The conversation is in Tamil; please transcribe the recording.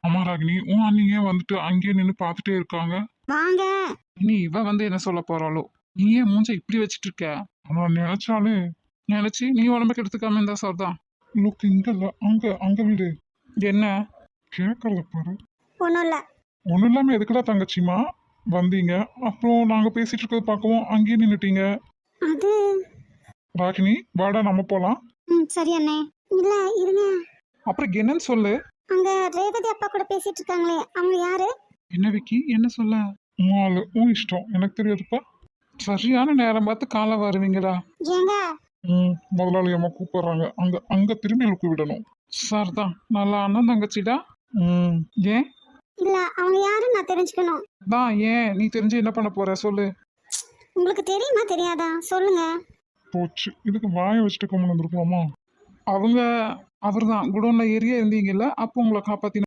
ஆமா ராகினி, உன் அண்ணிங்க வந்துட்டு அங்கேயே நின்று பார்த்துட்டே இருக்காங்க. வாங்க. இனி இவ வந்து என்ன சொல்ல போறாளோ? நீ ஏன் மூஞ்ச இப்படி வச்சிட்டு இருக்க? ஆனா நினைச்சாலே நினைச்சு நீ உடம்புக்கு எடுத்துக்காம இருந்தா சரிதான். லுக் இங்க இல்ல, அங்க அங்க வீடு. என்ன? கேட்கறத பாரு. ஒன்றும் இல்லை. ஒன்றும் இல்லாம எதுக்குடா தங்கச்சிமா வந்தீங்க? அப்புறம் நாங்க பேசிட்டு இருக்கிறத பார்க்கவும் அங்கேயே நின்னுட்டீங்க. அது ராகினி வாடா நம்ம போலாம். சரி அண்ணே. இல்லை இருங்க. அப்புறம் என்னன்னு சொல்லு. அங்க ரேவதி அப்பா கூட பேசிட்டு இருக்காங்களே, அவங்க யாரு? என்ன விக்கி, என்ன சொல்ல? உன் ஆளு உன் இஷ்டம், எனக்கு தெரியாதுப்பா. சரியான நேரம் பார்த்து காலை வருவீங்கடா. ஏங்க முதலாளி அம்மா கூப்பிடுறாங்க, அங்க அங்க திரும்பி இழுக்கு விடணும். சரிதான், நல்லா அண்ணன் தங்கச்சிடா. ம் ஏன்? இல்ல அவங்க யாருன்னு நான் தெரிஞ்சுக்கணும். தான் ஏன் நீ தெரிஞ்சு என்ன பண்ண போற சொல்லு. உங்களுக்கு தெரியுமா தெரியாதா சொல்லுங்க. போச்சு, இதுக்கு வாயை வச்சுட்டு கம்மன் வந்துருக்கலாமா? அவங்க அவர்தான் குடோன்ல ஏரியா இருந்தீங்கல்ல, அப்போ உங்களை காப்பாத்தி